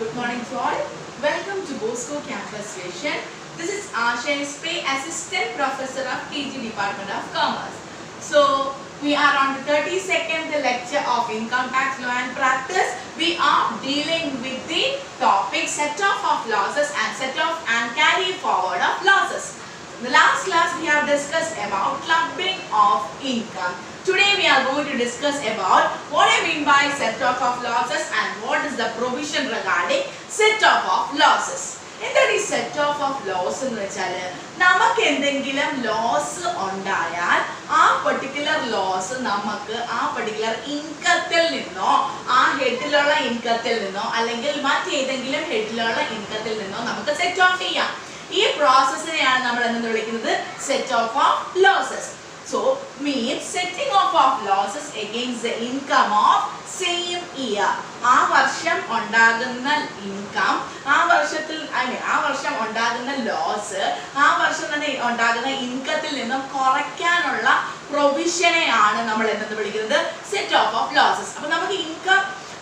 Good morning to all. Welcome to Bosco Campus Station. This is Asha SP, Assistant Professor of PG Department of Commerce. So, we are on the 32nd lecture of Income Tax Law and Practice. We are dealing with the topic set-off of losses and set-off and carry forward of losses. In the last class, we have discussed about clubbing of income. Today we are going to discuss about what I mean by set-off of losses and what is the provision regarding set-off of losses. എന്താണ് ഈ set of of loss എന്ന് വെച്ചാൽ നമുക്ക് എന്തെങ്കിലും loss ഉണ്ടായാൽ ആ particular loss നമുക്ക് ആ പെർട്ടിക്കുലർ ഇൻകത്തിൽ നിന്നോ ആ ഹെഡിലുള്ള ഇൻകത്തിൽ നിന്നോ അല്ലെങ്കിൽ മറ്റേതെങ്കിലും ഹെഡിലുള്ള ഇൻകത്തിൽ നിന്നോ നമുക്ക് സെറ്റ് ഓഫ് ചെയ്യാം. ഈ പ്രോസസ്സിനെയാണ് നമ്മൾ എന്ന് വിളിക്കുന്നത് set of of losses. So means setting off of losses against the income of same year. ആ വർഷം ഉണ്ടാകുന്ന ഇൻകം ആ വർഷം ഉണ്ടാകുന്ന ലോസ് ആ വർഷം തന്നെ ഉണ്ടാകുന്ന ഇൻകത്തിൽ നിന്നും കുറയ്ക്കാനുള്ള പ്രൊവിഷനെയാണ് നമ്മൾ എന്തെന്ന് വിളിക്കുന്നത് സെറ്റ് ഓഫ് ഓഫ് ലോസസ്. അപ്പൊ നമുക്ക്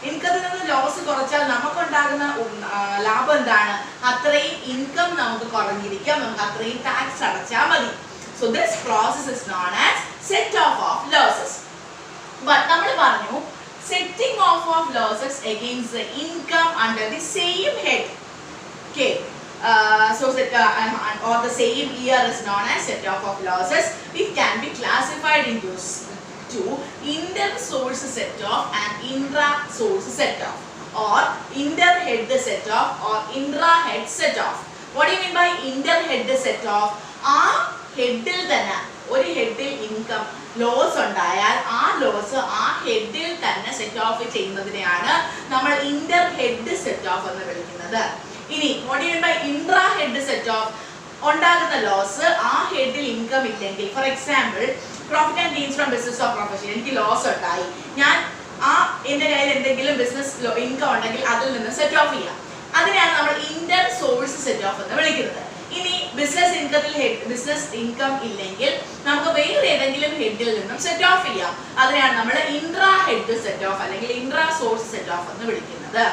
ഇൻകത്തിൽ നിന്ന് ലോസ് കുറച്ചാൽ നമുക്കുണ്ടാകുന്ന ലാഭം എന്താണ്? അത്രയും ഇൻകം നമുക്ക് കുറഞ്ഞിരിക്കാം, നമുക്ക് അത്രയും ടാക്സ് അടച്ചാൽ മതി. So this process is known as set off of losses. But നമ്മൾ പറഞ്ഞു setting off of losses against the income under the same head. Okay. Or the same year is known as set off of losses. It can be classified into two: inter-source set off and intra-source set off, or inter-head set off or intra-head set off. What do you mean by inter-head set off? ഹെഡിൽ തന്നെ ഒരു ഹെഡിൽ income loss ഉണ്ടായാൽ ആ loss ആ ഹെഡിൽ തന്നെ set of ചെയ്യുന്നതിനെയാണ് നമ്മൾ Inter head set of എന്ന് വിളിക്കുന്നത്. ഇനി what do you mean by intra head set off? ഉണ്ടാകുന്ന ലോസ് ആ ഹെഡിൽ ഇൻകം ഇല്ലെങ്കിൽ, for example profit and gains from business of profession, എനിക്ക് ലോസ് ഉണ്ടായി, ഞാൻ എൻ്റെ കയ്യിൽ എന്തെങ്കിലും ബിസിനസ് ഇൻകം ഉണ്ടെങ്കിൽ അതിൽ നിന്ന് സെറ്റ് ഓഫ് ചെയ്യാം. അതിനെയാണ് നമ്മൾ ഇന്റർ സോഴ്സ് സെറ്റ് ഓഫ് എന്ന് വിളിക്കുന്നത്. ഇനി ബിസിനസ് ഇൻകം ഇല്ലെങ്കിൽ നമുക്ക് വേറെ ഏതെങ്കിലും ഹെഡിൽ നിന്നും സെറ്റ് ഓഫ് ചെയ്യാം. അതിനെയാണ് നമ്മൾ ഇൻട്രാ ഹെഡ് സെറ്റ് ഓഫ് അല്ലെങ്കിൽ ഇൻട്രാ സോഴ്സ് സെറ്റ് ഓഫ് എന്ന് വിളിക്കുന്നത്.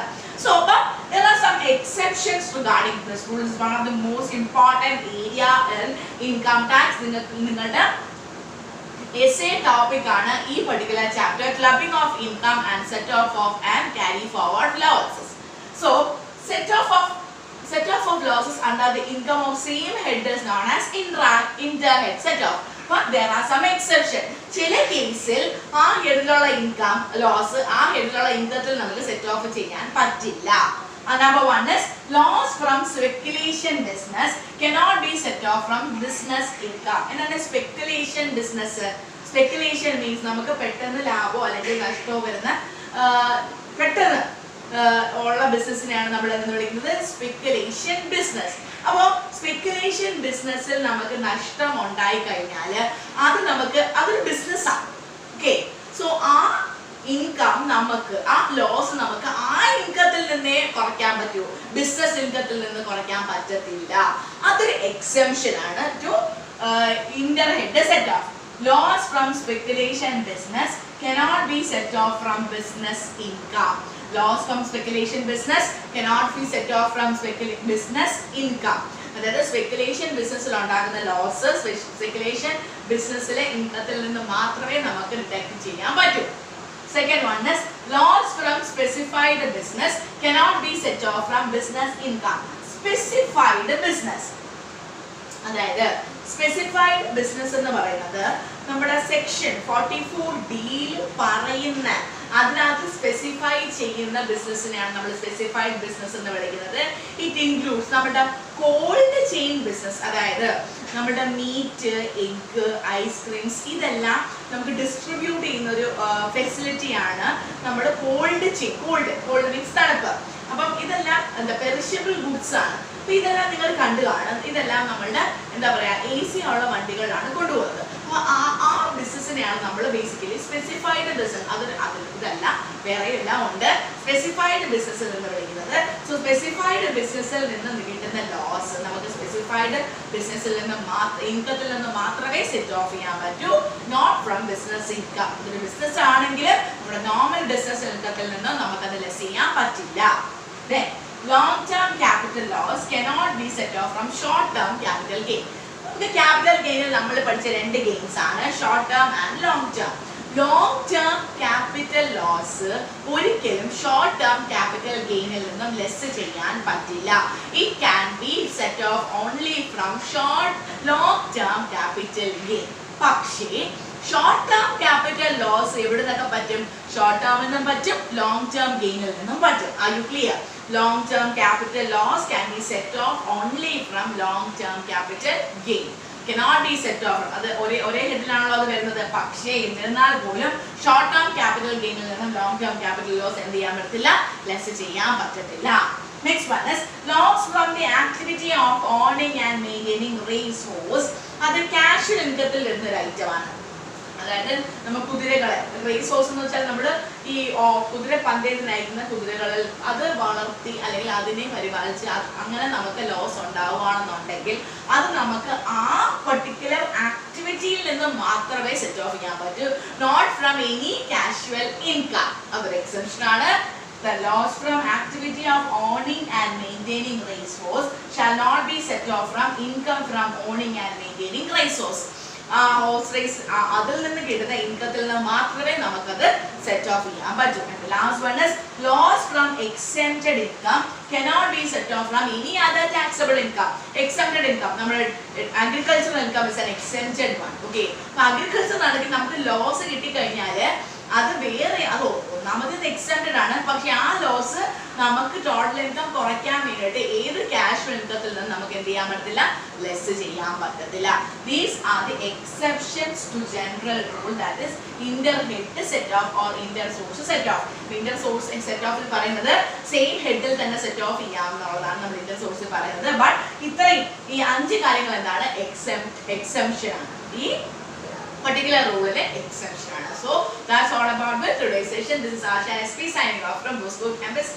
So but there are some exceptions regarding this rule. Is one of the most important area in income tax. നിങ്ങളുടെ essay topic ആണ് ഈ particular chapter, clubbing of income and set off of and carry forward losses. So set off of losses under the income of same head is known as inter-head set off. But there are some exceptions. ചില കേസിൽ ആ ഹെഡിലുള്ള income loss ആ ഹെഡിലുള്ള ഇൻകത്തിൽ നമുക്ക് set off ചെയ്യാൻ പറ്റില്ല. Number one is loss from speculation business cannot be set off from business income. എന്താണ് speculation business? Speculation means നമുക്ക് പെട്ടെന്ന് ലാഭമോ അല്ലെങ്കിൽ നഷ്ടമോ വരുന്ന പെട്ടെന്ന് ഉള്ള ബിസിനസ്സിനെയാണ് നമ്മൾ എന്ന് വിളിക്കുന്നത് സ്പെക്കുലേഷൻ ബിസിനസ്. അപ്പോൾ സ്പെക്കുലേഷൻ ബിസിനസ്സിൽ നമുക്ക് നഷ്ടം ഉണ്ടായി കഴിഞ്ഞാൽ അതൊരു ബിസിനസ്സാണ്. ഓക്കെ, സോ ആ ഇൻകം ആ ലോസ് നമുക്ക് ആ ഇൻകത്തിൽ നിന്നേ കുറയ്ക്കാൻ പറ്റൂ, ബിസിനസ് ഇൻകത്തിൽ നിന്ന് കുറയ്ക്കാൻ പറ്റത്തില്ല. അതൊരു എക്സെംഷൻ ആണ് to inter head set off. Loss from speculation business cannot be set off from business income. Loss from speculation business cannot be set off from business income. അതായത് സ്പെക്കുലേഷൻ ബിസിനസ്സിൽ ഉണ്ടാകുന്ന ലോസസ് സ്പെക്കുലേഷൻ ബിസിനസ്സിലെ ഇൻകത്തിൽ നിന്ന് മാത്രമേ നമുക്ക് detect ചെയ്യാൻ പറ്റൂ. Second one is loss from specified business cannot be set off from business income. Specified business, അതായത് specified business എന്ന് പറയുന്നത് നമ്മുടെ സെക്ഷൻ 44D പറയുന്ന അതിനകത്ത് സ്പെസിഫൈ ചെയ്യുന്ന ബിസിനസ്സിനെയാണ് നമ്മൾ സ്പെസിഫൈഡ് ബിസിനസ് എന്ന് വിളിക്കുന്നത്. ഇറ്റ് ഇൻക്ലൂഡ്സ് നമ്മുടെ കോൾഡ് ചെയിൻ ബിസിനസ്, അതായത് നമ്മുടെ മീറ്റ്, എഗ്, ഐസ്ക്രീംസ് ഇതെല്ലാം നമുക്ക് ഡിസ്ട്രിബ്യൂട്ട് ചെയ്യുന്ന ഒരു ഫെസിലിറ്റിയാണ് നമ്മൾ കോൾഡ് ചെയിൻ. കോൾഡ് മീൻസ് തണുപ്പ്. അപ്പം ഇതെല്ലാം പെരിഷബിൾ ഗുഡ്സ് ആണ്. അപ്പൊ ഇതെല്ലാം നിങ്ങൾ കണ്ടു കാണും. ഇതെല്ലാം നമ്മളുടെ AC ഉള്ള വണ്ടികളിലാണ് കൊണ്ടുപോകുന്നത്. അപ്പൊ ആ ബിസിനസ്സിനെയാണ് നമ്മൾ ബേസിക്കലി സ്പെസിഫൈഡ് ബിസിനസ്, ഇതല്ല വേറെ എല്ലാം ഉണ്ട്, സ്പെസിഫൈഡ് ബിസിനസ്സിൽ നിന്ന് വിളിക്കുന്നത്. സോ സ്പെസിഫൈഡ് ബിസിനസ്സിൽ നിന്ന് കിട്ടുന്ന ലോസ് നമുക്ക് സ്പെസിഫൈഡ് ബിസിനസ്സിൽ നിന്ന് ഇൻകത്തിൽ നിന്ന് മാത്രമേ സെറ്റ് ഓഫ് ചെയ്യാൻ പറ്റൂ, നോട്ട് ഫ്രം ബിസിനസ് ഇൻകം. ഇതൊരു ബിസിനസ് ആണെങ്കിൽ നമ്മുടെ നോർമൽ ബിസിനസ് ഇൻകത്തിൽ നിന്ന് നമുക്കത് ലെസ് ചെയ്യാൻ പറ്റില്ല. long-term capital loss cannot be set off from short-term capital gain. The capital gain നമ്മൾ പഠിച്ച രണ്ട് ഗെയിൻസ് ആണ്, short term and long term. Long term capital loss ഒരിക്കലും ഷോർട്ട് ടേം ക്യാപിറ്റൽ ഗെയിനിൽ നിന്നും ലെസ് ചെയ്യാൻ പറ്റില്ല. It can be set off only from long term capital gain. പക്ഷേ ഷോർട്ട് ടേം ക്യാപിറ്റൽ ലോസ് എവിടെ നിന്നൊക്കെ പറ്റും? ഷോർട്ട് ടേമിൽ നിന്നും പറ്റും, ലോങ് ടേം ഗെയിനിൽ നിന്നും പറ്റും. Are you clear? Long term capital loss can be set off only from long term capital gain. Cannot be set off. അത് ഒരേ ഹെഡിലാണല്ലോ അത് വരുന്നത്. പക്ഷേ എന്നിരുന്നാൽ പോലും ഷോർട്ട് ടേം ക്യാപിറ്റൽ ഗെയിനിൽ നിന്നും ലോങ് ടേം ക്യാപിറ്റൽ ലോസ് എന്ത് ചെയ്യാൻ പറ്റത്തില്ല? ലെസ് ചെയ്യാൻ പറ്റത്തില്ല. Next one is loss from the activity of owning and maintaining racehorse. അത് ക്യാഷ് ഇൻകത്തിൽ വരുന്ന ഒരു ഐറ്റമാണ്. അതായത് നമ്മൾ കുതിരകളെ, റേസ് ഹോഴ്സ് എന്ന് വെച്ചാൽ നമ്മൾ ഈ കുതിര പന്തയത്തിന് അയക്കുന്ന കുതിരകളിൽ അത് വളർത്തി അല്ലെങ്കിൽ അതിനെ പരിപാലിച്ച് അങ്ങനെ നമുക്ക് ലോസ് ഉണ്ടാവുകയാണെന്നുണ്ടെങ്കിൽ അത് നമുക്ക് ആ പർട്ടിക്കുലർ ആക്ടിവിറ്റിയിൽ നിന്ന് മാത്രമേ സെറ്റ് ഓഫ് ചെയ്യാൻ പറ്റൂ, not from any casual income. അതൊരു എക്സെപ്ഷൻ ആണ്. The loss from activity of owning and maintaining racehorse shall not be set off from income from owning and maintaining racehorse. Horse race അതിൽ നിന്ന് കിട്ടുന്ന ഇൻകത്തിൽ നിന്ന് മാത്രമേ നമുക്കത് സെറ്റ് ഓഫ് ചെയ്യാൻ പറ്റൂ. Last one is loss from exempted income cannot be set off from any other taxable income. Exempted income, നമ്മുടെ agricultural income is an exempted one. Okay, അപ്പോൾ അഗ്രികൾച്ചർ നടക്കി നമുക്ക് ലോസ് കിട്ടിക്കഴിഞ്ഞാൽ അത് വേറെ, അത് ഒന്നാമത് എക്സ്റ്റെൻഡഡ് ആണ്, പക്ഷെ ആ ലോസ് നമുക്ക് ടോട്ടൽ ഇൻകം കുറയ്ക്കാൻ വേണ്ടിയിട്ട് ഏത് ക്യാഷ് ഇൻകത്തിൽ നിന്ന് നമുക്ക് എന്ത് ചെയ്യാൻ പറ്റത്തില്ല? ലെസ് ചെയ്യാൻ പറ്റത്തില്ല. These are the exceptions to general rule, that is inter head set off or inter source set off. Inter source set ഓഫിൽ പറയുന്നത് സെയിം ഹെഡിൽ തന്നെ സെറ്റ് ഓഫ് ചെയ്യാവുന്നതാണ് നമ്മൾ ഇന്റർ സോഴ്സിൽ പറയുന്നത്. ബട്ട് ഇത്രയും ഈ 5 കാര്യങ്ങൾ എന്താണ്? എക്സെംപ്ഷൻ ആണ്, ഈ particular rule exception. So that's all about the today's session. This is Asha SP signing off from Bosco Campus.